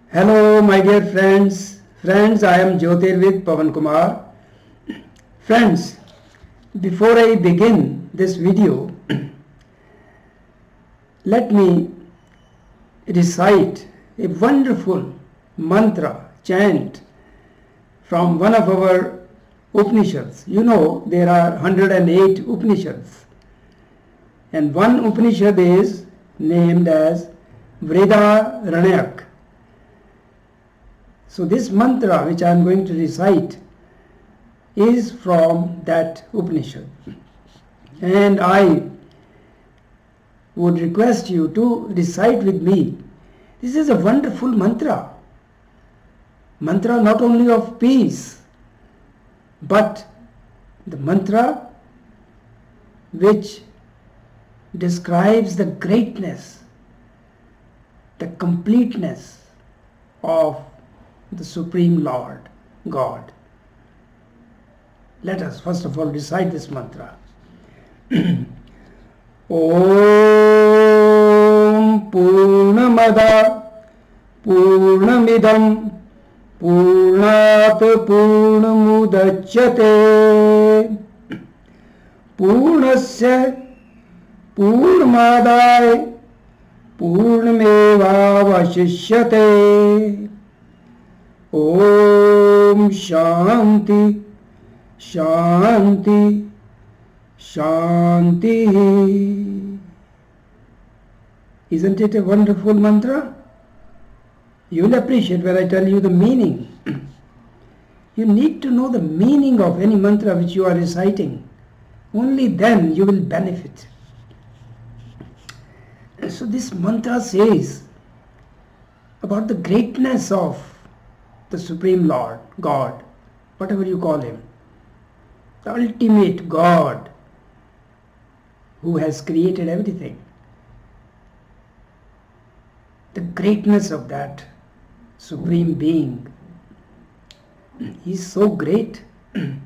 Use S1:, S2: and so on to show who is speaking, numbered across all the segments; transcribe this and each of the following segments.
S1: Hello, my dear friends. Friends, I am Jyotirvid Pavan Kumar. Friends, before I begin this video, let me recite a wonderful mantra, chant from one of our Upanishads. You know, there are 108 Upanishads. And one Upanishad is named as Vrihadaranyak. So this mantra which I am going to recite is from that Upanishad. And I would request you to recite with me. This is a wonderful mantra. Mantra not only of peace, but the mantra which describes the greatness, the completeness of the Supreme Lord, God. Let us first of all recite this mantra. Om Purnamada Purnamidam Purnat Purnamudachyate Purnasya Purnamadaye Purnamevavashishyate. Om Shanti Shanti Shanti. Isn't it a wonderful mantra? You will appreciate when I tell you the meaning. You need to know the meaning of any mantra which you are reciting. Only then you will benefit. So this mantra says about the greatness of the Supreme Lord, God, whatever you call Him, the ultimate God who has created everything. The greatness of that Supreme Being. He is so great and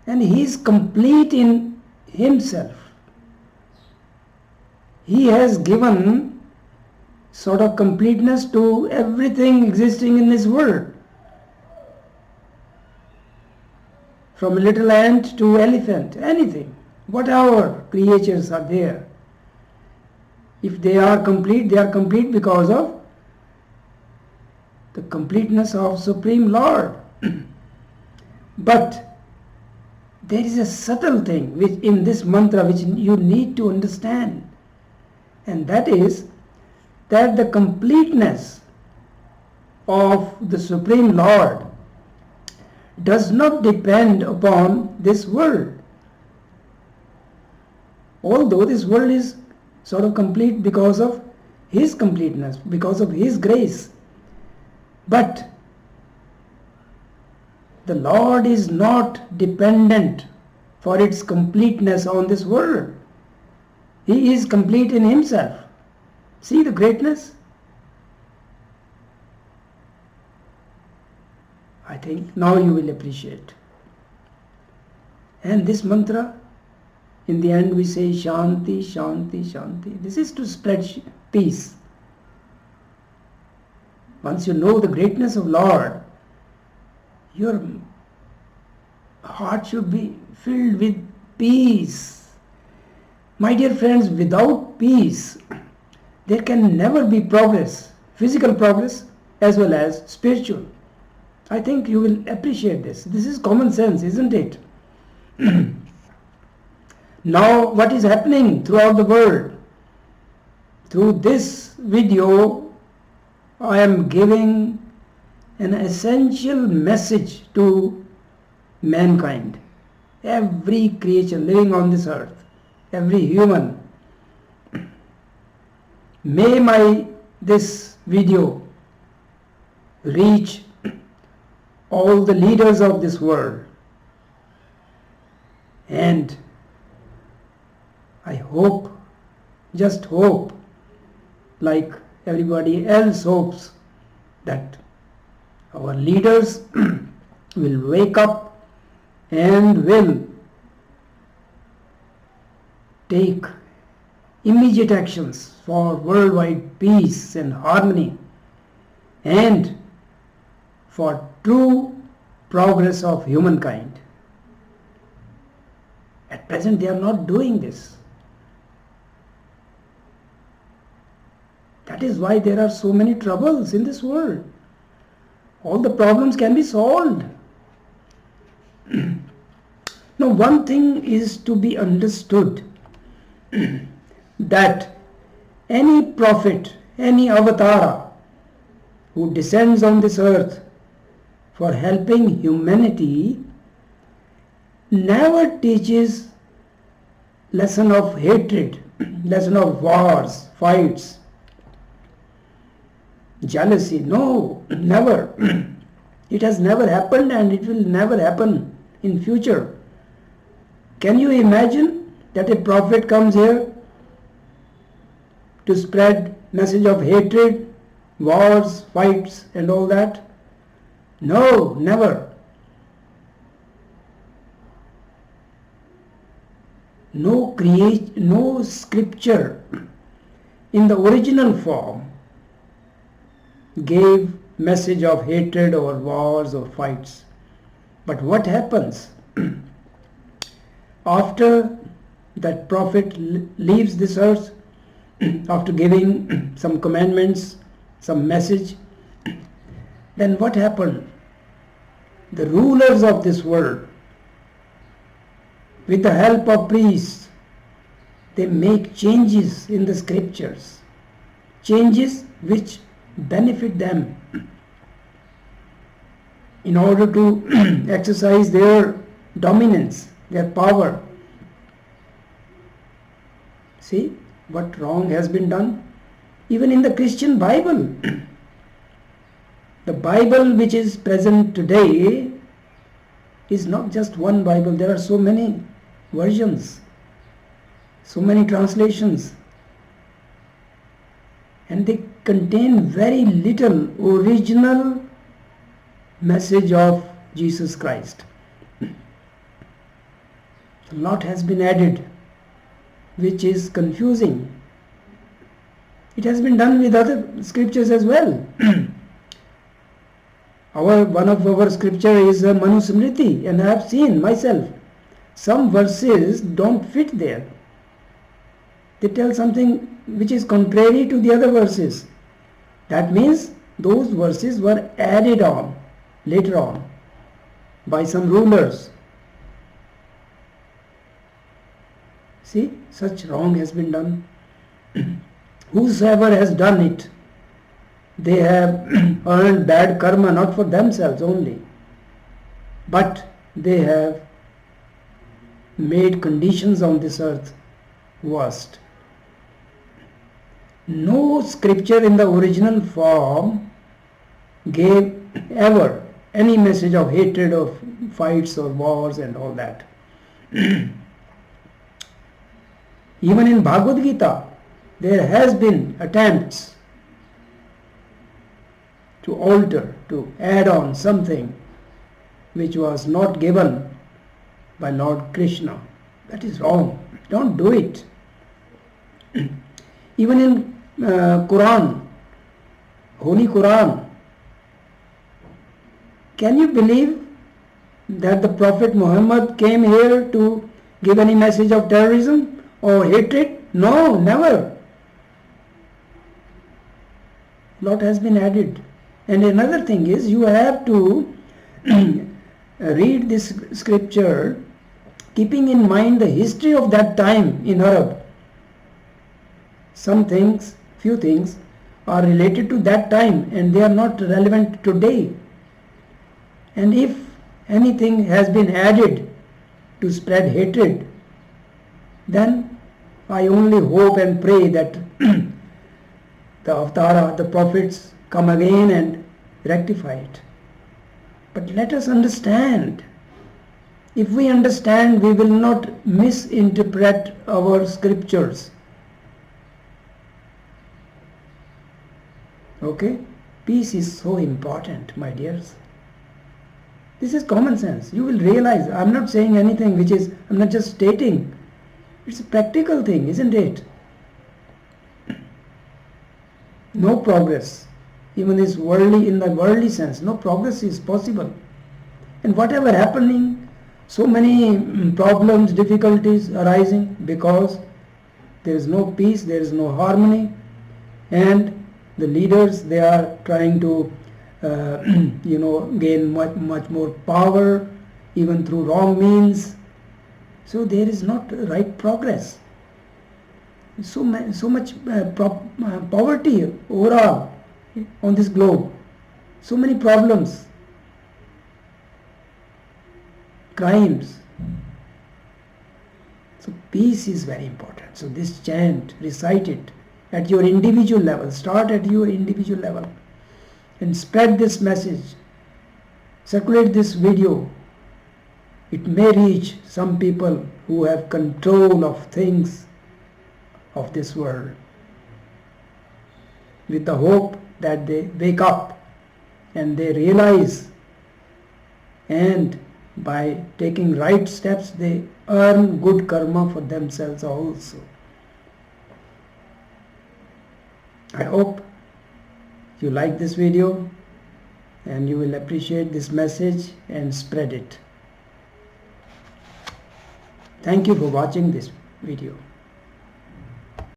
S1: He is complete in Himself. He has given sort of completeness to everything existing in this world. From little ant to elephant, anything, whatever creatures are there. If they are complete because of the completeness of Supreme Lord. But there is a subtle thing which in this mantra which you need to understand. And that is that the completeness of the Supreme Lord does not depend upon this world. Although this world is sort of complete because of His completeness, because of His grace. But the Lord is not dependent for its completeness on this world. He is complete in Himself. See the greatness? I think now you will appreciate. And this mantra, in the end we say Shanti, Shanti, Shanti. This is to spread peace. Once you know the greatness of Lord, your heart should be filled with peace. My dear friends, without peace, there can never be progress, physical progress as well as spiritual. I think you will appreciate this. This is common sense, isn't it? Now, what is happening throughout the world? Through this video, I am giving an essential message to mankind. Every creature living on this earth, every human. May this video reach all the leaders of this world. And I hope, just hope, like everybody else hopes, that our leaders will wake up and will take immediate actions for worldwide peace and harmony and for true progress of humankind. At present they are not doing this. That is why there are so many troubles in this world. All the problems can be solved. Now one thing is to be understood that any prophet, any avatara who descends on this earth for helping humanity never teaches lesson of hatred, lesson of wars, fights, jealousy. No, never. It has never happened and it will never happen in future. Can you imagine that a prophet comes here to spread message of hatred, wars, fights and all that? No, never. No scripture in the original form gave message of hatred or wars or fights. But what happens after that prophet leaves this earth, after giving some commandments, some message, then what happened? The rulers of this world, with the help of priests, they make changes in the scriptures, changes which benefit them in order to exercise their dominance, their power. See what wrong has been done? Even in the Christian Bible, the Bible which is present today is not just one Bible. There are so many versions, so many translations, and they contain very little original message of Jesus Christ. A lot has been added which is confusing. It has been done with other scriptures as well. One of our scripture is Manu Smriti, and I have seen myself some verses don't fit there. They tell something which is contrary to the other verses. That means those verses were added on later on by some rulers. See, such wrong has been done. Whosoever has done it, they have earned bad karma, not for themselves only, but they have made conditions on this earth worst. No scripture in the original form gave ever any message of hatred, of fights or wars and all that. Even in Bhagavad Gita, there has been attempts to alter, to add on something which was not given by Lord Krishna. That is wrong. Don't do it. Even in Quran, Holy Quran, can you believe that the Prophet Muhammad came here to give any message of terrorism or hatred? No, never. Lot has been added. And another thing is, you have to read this scripture keeping in mind the history of that time in Arab. Some things, few things are related to that time and they are not relevant today. And if anything has been added to spread hatred, then I only hope and pray that the Avatara, the prophets come again and rectify it. But let us understand. If we understand, we will not misinterpret our scriptures. Okay? Peace is so important, my dears. This is common sense. You will realize I am not saying anything which is, I am not just stating. It's a practical thing, isn't it? no progress. Even this worldly, in the worldly sense, no progress is possible. And whatever happening, so many problems, difficulties arising because there is no peace, there is no harmony, and the leaders, they are trying to gain much more power even through wrong means. So there is not right progress. So much poverty overall on this globe, so many problems, crimes. So peace is very important. So this chant, recite it at your individual level. Start at your individual level and spread this message. Circulate this video. It may reach some people who have control of things of this world, with the hope that they wake up and they realize, and by taking right steps they earn good karma for themselves also. I hope you like this video and you will appreciate this message and spread it. Thank you for watching this video.